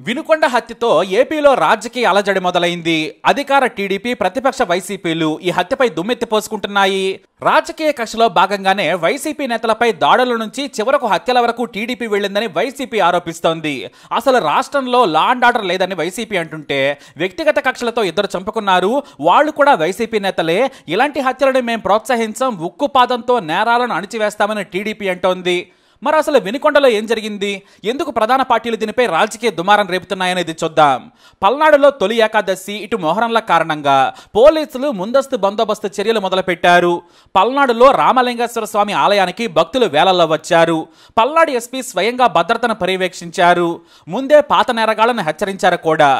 వినుకొండ హత్యతో ఏపీలో రాజకీయ అలజడి మొదలైంది. అధికార టీడీపీ, ప్రతిపక్ష వైసీపీలు ఈ హత్యపై దుమ్మెత్తిపోసుకుంటున్నాయి. రాజకీయ కక్షలో భాగంగానే వైసీపీ నేతలపై దాడుల నుంచి చివరకు హత్యల వరకు టీడీపీ వెళ్లిందని వైసీపీ ఆరోపిస్తోంది. అసలు రాష్ట్రంలో లా అండ్ ఆర్డర్ లేదని వైసీపీ అంటుంటే, వ్యక్తిగత కక్షలతో ఇద్దరు చంపుకున్నారు, వాళ్ళు కూడా వైసీపీ నేతలే, ఇలాంటి హత్యలను మేము ప్రోత్సహించాం, ఉక్కుపాదంతో నేరాలను అణిచివేస్తామని టీడీపీ అంటోంది. మరి అసలు వినుకొండలో ఏం జరిగింది? ఎందుకు ప్రధాన పార్టీలు దీనిపై రాజకీయ దుమారం రేపుతున్నాయనేది చూద్దాం. పల్నాడులో తొలి ఏకాదశి, ఇటు మొహరంల కారణంగా పోలీసులు ముందస్తు బందోబస్తు చర్యలు మొదలుపెట్టారు. పల్నాడులో రామలింగేశ్వర స్వామి ఆలయానికి భక్తులు వేలల్లో వచ్చారు. పల్నాడు ఎస్పీ స్వయంగా భద్రతను పర్యవేక్షించారు. ముందే పాత నేరగాళ్లను హెచ్చరించారు కూడా.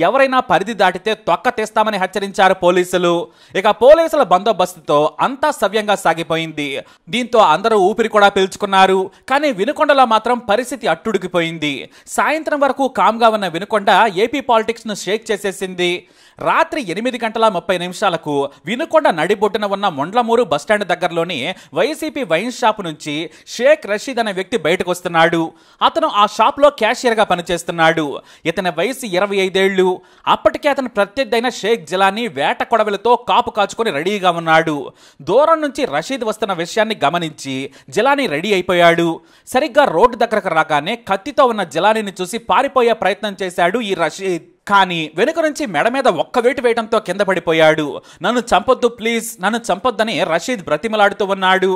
ఎవరైనా పరిధి దాటితే తొక్క తీస్తామని హెచ్చరించారు పోలీసులు. ఇక పోలీసుల బందోబస్తుతో అంతా సవ్యంగా సాగిపోయింది. దీంతో అందరూ ఊపిరి కూడా పీల్చుకున్నారు. కానీ వినుకొండలో మాత్రం పరిస్థితి అట్టుడికిపోయింది. సాయంత్రం వరకు కామ్గా ఉన్న వినుకొండ ఏపీ పాలిటిక్స్ ను షేక్ చేసేసింది. రాత్రి 8:30 వినుకొండ నడిబొడ్డున ఉన్న మొండ్లమూరు బస్టాండ్ దగ్గరలోని వైసీపీ వైన్ షాప్ నుంచి షేక్ రషీద్ అనే వ్యక్తి బయటకు వస్తున్నాడు. అతను ఆ షాప్ లో క్యాషియర్ గా పనిచేస్తున్నాడు. ఇతని వయసు 25 ఏళ్లు. అప్పటికే అతను ప్రత్యర్థైన షేక్ జిలానీ వేట కొడవలతో కాపు కాచుకొని రెడీగా ఉన్నాడు. దూరం నుంచి రషీద్ వస్తున్న విషయాన్ని గమనించి జిలానీ రెడీ అయిపోయాడు. సరిగ్గా రోడ్డు దగ్గరకు రాగానే కత్తితో ఉన్న జిలానీని చూసి పారిపోయే ప్రయత్నం చేశాడు ఈ రషీద్. కానీ వెనుక నుంచి మెడ మీద ఒక్క వేటు వేయడంతో కింద పడిపోయాడు. నన్ను చంపొద్దు ప్లీజ్, నన్ను చంపొద్దని రషీద్ బ్రతిమలాడుతూ ఉన్నాడు.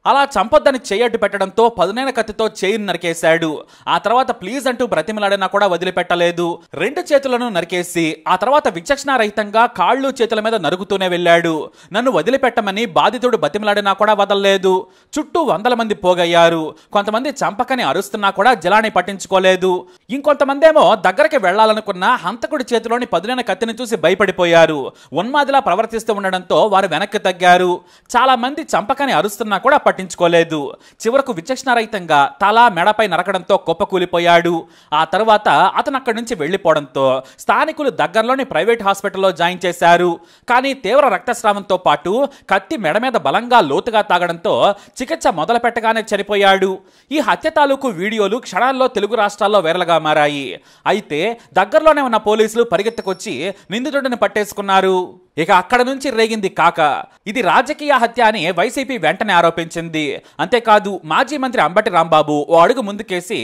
అలా చంపొద్దని చేయడ్డు పెట్టడంతో పదునైన కత్తితో చేయిని నరికేశాడు. ఆ తర్వాత ప్లీజ్ అంటూ బ్రతిమలాడినా కూడా వదిలిపెట్టలేదు. 2 చేతులను నరికేసి ఆ తర్వాత విచక్షణారహితంగా కాళ్ళు చేతుల మీద నరుగుతూనే వెళ్ళాడు. నన్ను వదిలిపెట్టమని బాధితుడు బతిమలాడినా కూడా వదలలేదు. చుట్టూ 100 మంది పోగయ్యారు. కొంతమంది చంపకని అరుస్తున్నా కూడా జిలానీ పట్టించుకోలేదు. ఇంకొంతమంది ఏమో దగ్గరికి వెళ్లాలనుకున్న హంతకుడి చేతిలోని పదునైన కత్తిని చూసి భయపడిపోయారు. ఉన్మాదిలా ప్రవర్తిస్తూ ఉండడంతో వారు వెనక్కి తగ్గారు. చాలా మంది చంపకని అరుస్తున్నా కూడా పట్టించుకోలేదు. చివరకు విచక్షణారహితంగా తల మెడపై నరకడంతో కుప్పకూలిపోయాడు. ఆ తర్వాత అతను అక్కడి నుంచి వెళ్లిపోవడంతో స్థానికులు దగ్గరలోని ప్రైవేట్ హాస్పిటల్లో జాయిన్ చేశారు. కానీ తీవ్ర రక్తస్రావంతో పాటు కత్తి మెడ మీద బలంగా లోతుగా తాగడంతో చికిత్స మొదలు పెట్టగానే చనిపోయాడు. ఈ హత్య తాలూకు వీడియోలు క్షణాల్లో తెలుగు రాష్ట్రాల్లో వైరల్గా మారాయి. అయితే దగ్గరలోనే ఉన్న పోలీసులు పరిగెత్తుకొచ్చి నిందితుడిని పట్టేసుకున్నారు. ఇక అక్కడ నుంచి రేగింది కాక. ఇది రాజకీయ హత్య అని వైసీపీ వెంటనే ఆరోపించింది. అంతేకాదు మాజీ మంత్రి అంబటి రాంబాబు ఓ అడుగు ముందుకేసి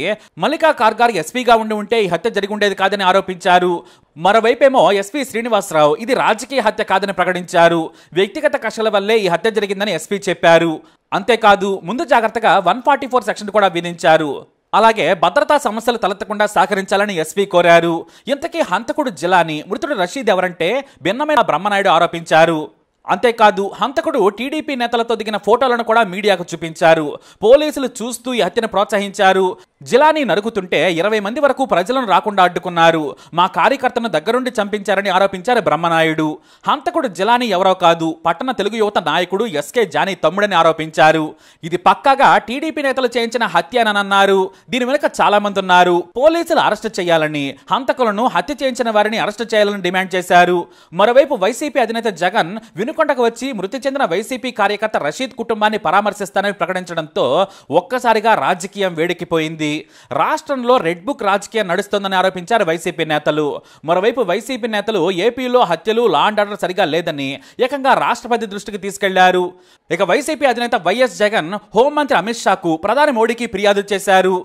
మల్లికా కార్గార్ ఎస్పీగా ఉంటే ఈ హత్య జరిగి ఉండేది కాదని ఆరోపించారు. మరోవైపేమో ఎస్పీ శ్రీనివాసరావు ఇది రాజకీయ హత్య కాదని ప్రకటించారు. వ్యక్తిగత కక్షల వల్లే ఈ హత్య జరిగిందని ఎస్పీ చెప్పారు. అంతేకాదు ముందు జాగ్రత్తగా 144 సెక్షన్ కూడా విధించారు. అలాగే భద్రతా సమస్యలు తలెత్తకుండా సహకరించాలని ఎస్పీ కోరారు. ఇంతకీ హంతకుడు జిలానీ, మృతుడు రషీద్ ఎవరంటే భిన్నమైన బ్రహ్మనాయుడు ఆరోపించారు. అంతేకాదు హంతకుడు టీడీపీ నేతలతో దిగిన ఫోటోలను కూడా మీడియాకు చూపించారు. పోలీసులు చూస్తూ ఈ హత్యను ప్రోత్సహించారు. జిలానీ నరుకుతుంటే 20 మంది వరకు ప్రజలను రాకుండా అడ్డుకున్నారు. మా కార్యకర్తను దగ్గరుండి చంపించారని ఆరోపించారు బ్రహ్మనాయుడు. హంతకుడు జిలానీ ఎవరో కాదు, పట్టణ తెలుగు యువత నాయకుడు ఎస్కే జానీ తమ్ముడని ఆరోపించారు. ఇది పక్కాగా టీడీపీ నేతలు చేయించిన హత్య అని అన్నారు. దీని వెనుక చాలా మంది ఉన్నారు. పోలీసులు అరెస్టు చేయాలని, హంతకులను హత్య చేయించిన వారిని అరెస్టు చేయాలని డిమాండ్ చేశారు. మరోవైపు వైసీపీ అధినేత జగన్ వినుకొండకు వచ్చి మృతి చెందిన వైసీపీ కార్యకర్త రషీద్ కుటుంబాన్ని పరామర్శిస్తానని ప్రకటించడంతో ఒక్కసారిగా రాజకీయం వేడెక్కిపోయింది. రాష్ట్రంలో రెడ్ బుక్ రాజకీయం నడుస్తోందని ఆరోపించారు వైసీపీ నేతలు. మరోవైపు వైసీపీ నేతలు ఏపీలో హత్యలు, లా అండ్ ఆర్డర్ సరిగా లేదని ఏకంగా రాష్ట్రపతి దృష్టికి తీసుకెళ్లారు. ఇక వైసీపీ అధినేత వైఎస్ జగన్ హోంమంత్రి అమిత్ షాకు, ప్రధాని మోడీకి ఫిర్యాదు చేశారు.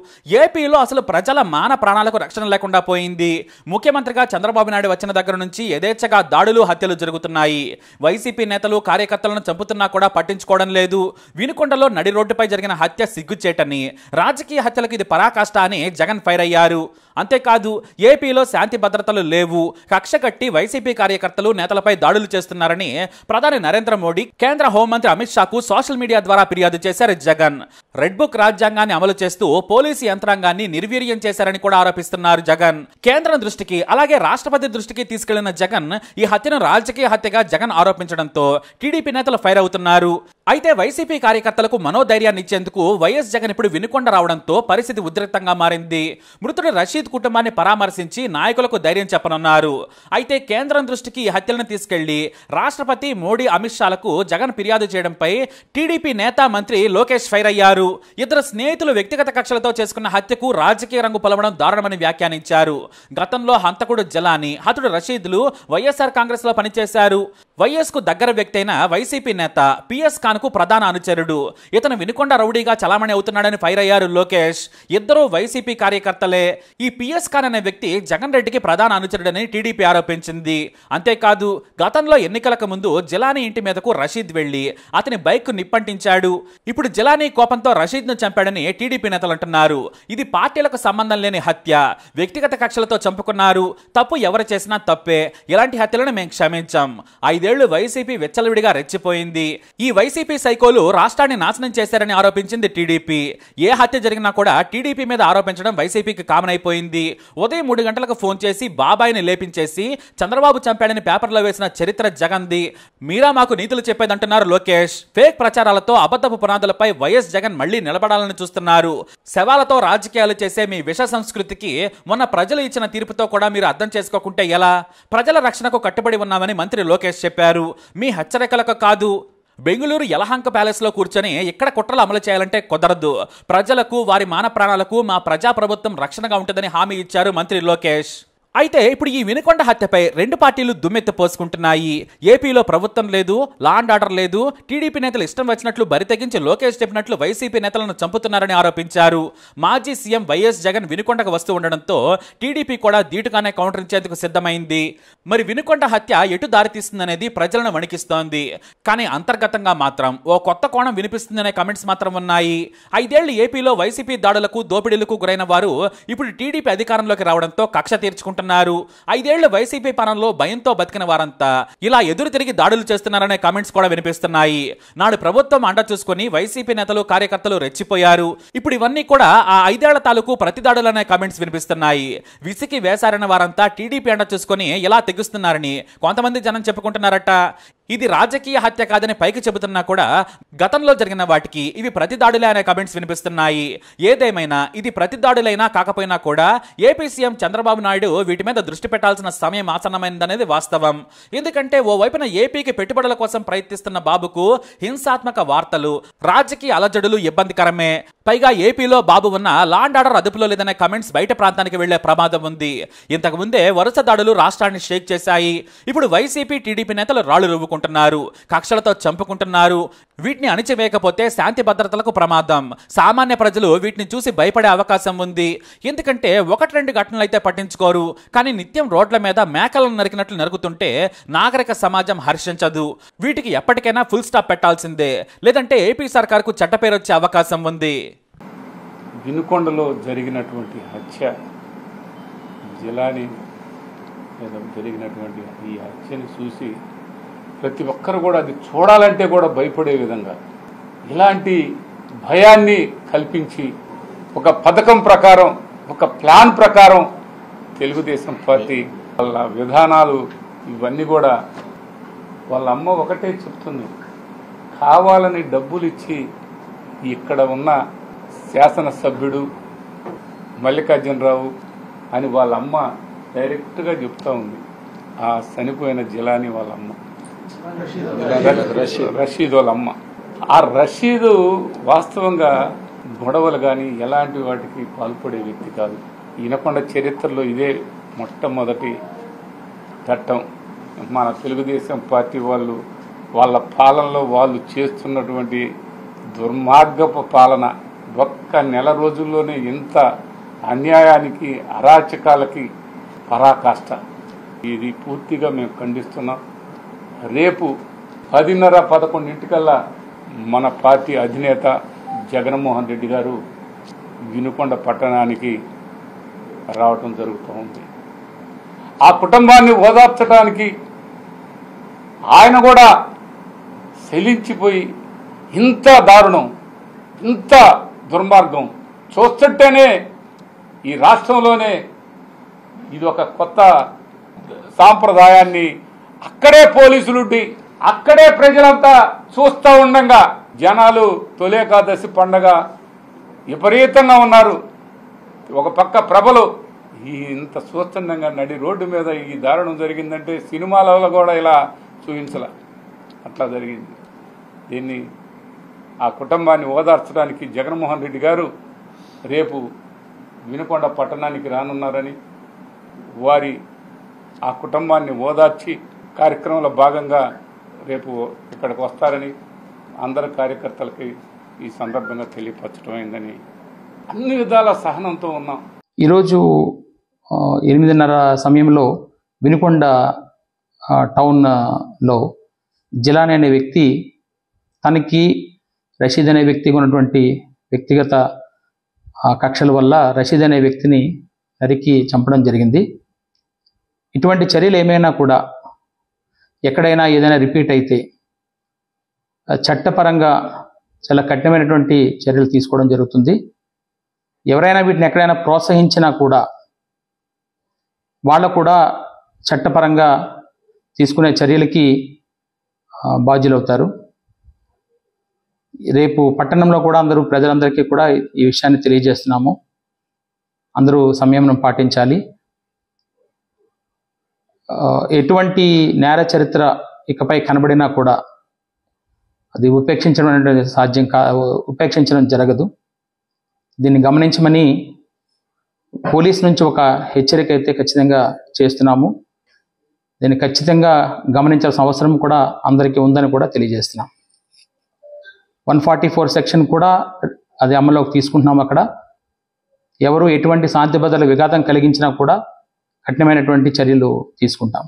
ఏపీలో అసలు ప్రజల మాన ప్రాణాలకు రక్షణ లేకుండా పోయింది. ముఖ్యమంత్రిగా చంద్రబాబు నాయుడు వచ్చిన దగ్గర నుంచి యథేచ్ఛగా దాడులు, హత్యలు జరుగుతున్నాయి. వైసీపీ నేతలు కార్యకర్తలను చంపుతున్నా కూడా పట్టించుకోవడం లేదు. వినుకొండలో నడి రోడ్డుపై జరిగిన హత్య సిగ్గుచేటని, రాజకీయ హత్యలకు ఇది పరాకాష్ట అని జగన్ ఫైర్ అయ్యారు. అంతేకాదు ఏపీలో శాంతి భద్రతలు లేవు, కక్ష కట్టి వైసీపీ కార్యకర్తలు, నేతలపై దాడులు చేస్తున్నారని ప్రధాని నరేంద్ర మోడీ, కేంద్ర హోంమంత్రి అమిత్ షాకు సోషల్ మీడియా ద్వారా ఫిర్యాదు చేశారు జగన్. రెడ్ బుక్ రాజ్యాంగాన్ని అమలు చేస్తూ పోలీసు యంత్రాంగాన్ని నిర్వీర్యం చేశారని కూడా ఆరోపిస్తున్నారు జగన్. కేంద్రం దృష్టికి అలాగే రాష్ట్రపతి దృష్టికి తీసుకెళ్లిన జగన్ ఈ హత్యను రాజకీయ హత్యగా జగన్ ఆరోపించడంతో టీడీపీ నేతలు ఫైర్ అవుతున్నారు. అయితే వైసీపీ కార్యకర్తలకు మనోధైర్యాన్ని ఇచ్చేందుకు వైఎస్ జగన్ ఇప్పుడు వినుకొండ రావడంతో పరిస్థితి ఉద్రిక్తంగా మారింది. మృతుడు రషీద్ కుటుంబాన్ని పరామర్శించి నాయకులకు ధైర్యం చెప్పనున్నారు. అయితే కేంద్రం దృష్టికి ఈ హత్యలను తీసుకెళ్లి రాష్ట్రపతి మోడీ, అమిత్ షాలకు జగన్ ఫిర్యాదు చేయడంపై టీడీపీ నేత, మంత్రి లోకేష్ ఫైర్ అయ్యారు. ఇద్దరు స్నేహితులు వ్యక్తిగత కక్షలతో చేసుకున్న హత్యకు రాజకీయ రంగు పొలవడం దారుణమని వ్యాఖ్యానించారు. గతంలో హంతకుడు జలాని, హతుడు రషీద్లు వైఎస్ఆర్ కాంగ్రెస్ లో పనిచేశారు. వైఎస్ కు దగ్గర వ్యక్తి అయిన వైసీపీ నేత పిఎస్ ఖాన్ కు ప్రధాన అనుచరుడు. ఇతను వినుకొండ రౌడీగా చలామణి అవుతున్నాడని ఫైర్ అయ్యారు లోకేష్. ఇద్దరు వైసీపీ కార్యకర్తలే. ఈ పిఎస్ ఖాన్ అనే వ్యక్తి జగన్ రెడ్డికి ప్రధాన అనుచరుడని టీడీపీ ఆరోపించింది. అంతేకాదు, గతంలో ఎన్నికలకు ముందు జలానీ ఇంటి మీదకు రషీద్ వెళ్లి అతని బైక్ నిప్పంటించాడు. ఇప్పుడు జలానీ కోపంతో రషీద్ ను చంపాడని టీడీపీ నేతలు అంటున్నారు. ఇది పార్టీలకు సంబంధం లేని హత్య, వ్యక్తిగత కక్షలతో చంపుకున్నారు. తప్పు ఎవరు చేసినా తప్పే. ఇలాంటి హత్యలను మేము క్షమించాం. 5 ఏళ్లు వైసీపీ విచ్చలవిడిగా రెచ్చిపోయింది. ఈ వైసీపీ సైకోలు రాష్ట్రాన్ని నాశనం చేశారని ఆరోపించింది టీడీపీ. ఏ హత్య జరిగినా కూడా టీడీపీ మీద ఆరోపించడం వైసీపీకి కామన్ అయిపోయింది. ఉదయం 3 గంటలకు ఫోన్ చేసి బాబాయిని లేపించేసి చంద్రబాబు చంపాడని పేపర్లో వేసిన చరిత్ర జగన్ది. మీరా మాకు నీతులు చెప్పేదంటున్నారు లోకేష్. ఫేక్ ప్రచారాలతో అబద్ధపు పునాదులపై వైఎస్ జగన్ మళ్లీ నిలబడాలని చూస్తున్నారు. శవాలతో రాజకీయాలు చేసే మీ విష సంస్కృతికి మొన్న ప్రజలు ఇచ్చిన తీర్పుతో కూడా మీరు అర్థం చేసుకోకుంటే ఎలా? ప్రజల రక్షణకు కట్టుబడి ఉన్నామని మంత్రి లోకేష్ చెప్పారు. మీ హెచ్చరికలకు కాదు. బెంగళూరు యలహంక ప్యాలెస్ లో కూర్చొని ఇక్కడ కుట్రలు అమలు చేయాలంటే కుదరదు. ప్రజలకు, వారి మాన ప్రాణాలకు మా ప్రజాప్రభుత్వం రక్షణగా ఉంటుందని హామీ ఇచ్చారు మంత్రి లోకేష్. అయితే ఇప్పుడు ఈ వినుకొండ హత్యపై 2 పార్టీలు దుమ్మెత్తి పోసుకుంటున్నాయి. ఏపీలో ప్రభుత్వం లేదు, లా అండ్ ఆర్డర్ లేదు. టీడీపీ నేతలు ఇష్టం వచ్చినట్లు బరితెగించి లోకేష్ చెప్పినట్లు వైసీపీ నేతలను చంపుతున్నారని ఆరోపించారు. మాజీ సీఎం వైఎస్ జగన్ వినుకొండకు వస్తూ ఉండడంతో టీడీపీ కూడా ధీటుగానే కౌంటర్ ఇచ్చేందుకు సిద్ధమైంది. మరి వినుకొండ హత్య ఎటు దారితీస్తుందనేది ప్రజలను వణికిస్తోంది. కానీ అంతర్గతంగా మాత్రం ఓ కొత్త కోణం వినిపిస్తుందనే కమెంట్స్ మాత్రం ఉన్నాయి. 5 ఏళ్లు ఏపీలో వైసీపీ దాడులకు, దోపిడీలకు గురైన వారు ఇప్పుడు టీడీపీ అధికారంలోకి రావడంతో కక్ష తీర్చుకుంటున్నారు. 5 ఏళ్లు వైసీపీ పాలనలో భయంతో బతికిన వారంతా ఇలా ఎదురు తిరిగి దాడులు చేస్తున్నారనే కామెంట్స్ కూడా వినిపిస్తున్నాయి. నాడు ప్రభుత్వం అండ చూసుకుని వైసీపీ నేతలు, కార్యకర్తలు రెచ్చిపోయారు. ఇప్పుడు ఇవన్నీ కూడా ఆ 5 ఏళ్ల తాలూకు ప్రతి దాడులనే కామెంట్స్ వినిపిస్తున్నాయి. విసికి వేసారిన వారంతా టీడీపీ అండ చూసుకుని ఇలా తెగుస్తున్నారని కొంతమంది జనం చెప్పుకుంటున్నారట. ఇది రాజకీయ హత్య కాదని పైకి చెబుతున్నా కూడా గతంలో జరిగిన వాటికి ఇవి ప్రతిదాడులే అనే కమెంట్స్ వినిపిస్తున్నాయి. ఏదేమైనా ఇది ప్రతిదాడులైనా కాకపోయినా కూడా ఏపీ సీఎం చంద్రబాబు నాయుడు వీటి మీద దృష్టి పెట్టాల్సిన సమయం ఆసన్నమైందనేది వాస్తవం. ఎందుకంటే ఓవైపున ఏపీకి పెట్టుబడుల కోసం ప్రయత్నిస్తున్న బాబుకు హింసాత్మక వార్తలు, రాజకీయ అలజడులు ఇబ్బందికరమే. పైగా ఏపీలో బాబు ఉన్న లా అండ్ ఆర్డర్ అదుపులో లేదనే కమెంట్స్ బయట ప్రాంతానికి వెళ్లే ప్రమాదం ఉంది. ఇంతకు ముందే వరుస దాడులు రాష్ట్రాన్ని షేక్ చేశాయి. ఇప్పుడు వైసీపీ, టీడీపీ నేతలు రాళ్లు రువ్వుకుంటున్నారు, కక్షలతో చంపుకుంటున్నారు. వీటిని అణిచివేయకపోతే శాంతి భద్రతలకు ప్రమాదం. సామాన్య ప్రజలు వీటిని చూసి భయపడే అవకాశం ఉంది. ఎందుకంటే 1-2 ఘటనలు అయితే పట్టించుకోరు. కానీ నిత్యం రోడ్ల మీద మేకలను నరికినట్లు నరుకుతుంటే నాగరిక సమాజం హర్షించదు. వీటికి ఎప్పటికైనా ఫుల్ స్టాప్ పెట్టాల్సిందే. లేదంటే ఏపీ సర్కార్కు చెడ్డ పేరు వచ్చే అవకాశం ఉంది. వినుకొండలో జరిగినటువంటి హత్య, జిలాని జరిగినటువంటి ఈ హత్యను చూసి ప్రతి ఒక్కరు కూడా అది చూడాలంటే కూడా భయపడే విధంగా ఇలాంటి భయాన్ని కల్పించి ఒక పథకం ప్రకారం, ఒక ప్లాన్ ప్రకారం తెలుగుదేశం పార్టీ వాళ్ళ విధానాలు ఇవన్నీ కూడా వాళ్ళ అమ్మ ఒకటే చెప్తుంది, కావాలని డబ్బులు ఇచ్చి ఇక్కడ ఉన్న శాసనసభ్యుడు మల్లికార్జునరావు అని వాళ్ళ అమ్మ డైరెక్ట్గా చెప్తా ఉంది. ఆ చనిపోయిన జిలాని వాళ్ళ అమ్మ, రషీద్ వాళ్ళ అమ్మ. ఆ రషీదు వాస్తవంగా గొడవలు కానీ ఎలాంటి వాటికి పాల్పడే వ్యక్తి కాదు. వినుకొండ చరిత్రలో ఇదే మొట్టమొదటి ఘట్టం. మన తెలుగుదేశం పార్టీ వాళ్ళు వాళ్ళ పాలనలో వాళ్ళు చేస్తున్నటువంటి దుర్మార్గపు పాలన ఒక్క నెల రోజుల్లోనే ఇంత అన్యాయానికి, అరాచకాలకి పరాకాష్ట. ఇది పూర్తిగా మేము ఖండిస్తున్నాం. రేపు 10:30-11 మన పార్టీ అధినేత జగన్మోహన్ రెడ్డి గారు వినుకొండ పట్టణానికి రావటం జరుగుతూ ఉంది. ఆ కుటుంబాన్ని ఓదార్చడానికి ఆయన కూడా శలించిపోయి ఇంత దారుణం, ఇంత దుర్మార్గం చూస్తుంటేనే ఈ రాష్ట్రంలోనే ఇది ఒక కొత్త సాంప్రదాయాన్ని అక్కడే పోలీసులుండి అక్కడే ప్రజలంతా చూస్తూ ఉండగా జనాలు తొలి ఏకాదశి పండగ విపరీతంగా ఉన్నారు. ఒక పక్క ప్రభలు ఇంత స్వచ్ఛందంగా నడి రోడ్డు మీద ఈ దారుణం జరిగిందంటే సినిమాలలో కూడా ఇలా చూపించాల, అట్లా జరిగింది. దీన్ని ఆ కుటుంబాన్ని ఓదార్చడానికి జగన్మోహన్ రెడ్డి గారు రేపు వినుకొండ పట్టణానికి రానున్నారని, వారి ఆ కుటుంబాన్ని ఓదార్చి కార్యక్రమంలో భాగంగా రేపు ఇక్కడికి వస్తారని అందరు కార్యకర్తలకి ఈ సందర్భంగా తెలియపరచడం అయిందని అన్ని విధాల సహనంతో ఉన్నాం. ఈరోజు 8:30 సమయంలో వినుకొండ టౌన్లో జిలాని అనే వ్యక్తి తనకి రషీద్ అనే వ్యక్తికి ఉన్నటువంటి వ్యక్తిగత కక్షల వల్ల రషీద్ అనే వ్యక్తిని నరికి చంపడం జరిగింది. ఇటువంటి చర్యలు ఏమైనా కూడా ఎక్కడైనా ఏదైనా రిపీట్ అయితే చట్టపరంగా చాలా కఠినమైనటువంటి చర్యలు తీసుకోవడం జరుగుతుంది. ఎవరైనా వీటిని ఎక్కడైనా ప్రోత్సహించినా కూడా వాళ్ళు కూడా చట్టపరంగా తీసుకునే చర్యలకి బాధ్యులవుతారు. రేపు పట్టణంలో కూడా ప్రజలందరికీ కూడా ఈ విషయాన్ని తెలియజేస్తున్నాము. అందరూ సంయమనం పాటించాలి. ఎటువంటి నేర చరిత్ర ఇకపై కనబడినా కూడా అది ఉపేక్షించడం అనేది ఉపేక్షించడం జరగదు. దీన్ని గమనించమని పోలీస్ నుంచి ఒక హెచ్చరిక అయితే ఖచ్చితంగా చేస్తున్నాము. దీన్ని ఖచ్చితంగా గమనించాల్సిన అవసరం కూడా అందరికీ ఉందని కూడా తెలియజేస్తున్నాం. 144 సెక్షన్ కూడా అది అమల్లోకి తీసుకుంటున్నాం. అక్కడ ఎవరు ఎటువంటి శాంతి భద్రతల విఘాతం కలిగించినా కూడా కఠినమైనటువంటి చర్యలు తీసుకుంటాం.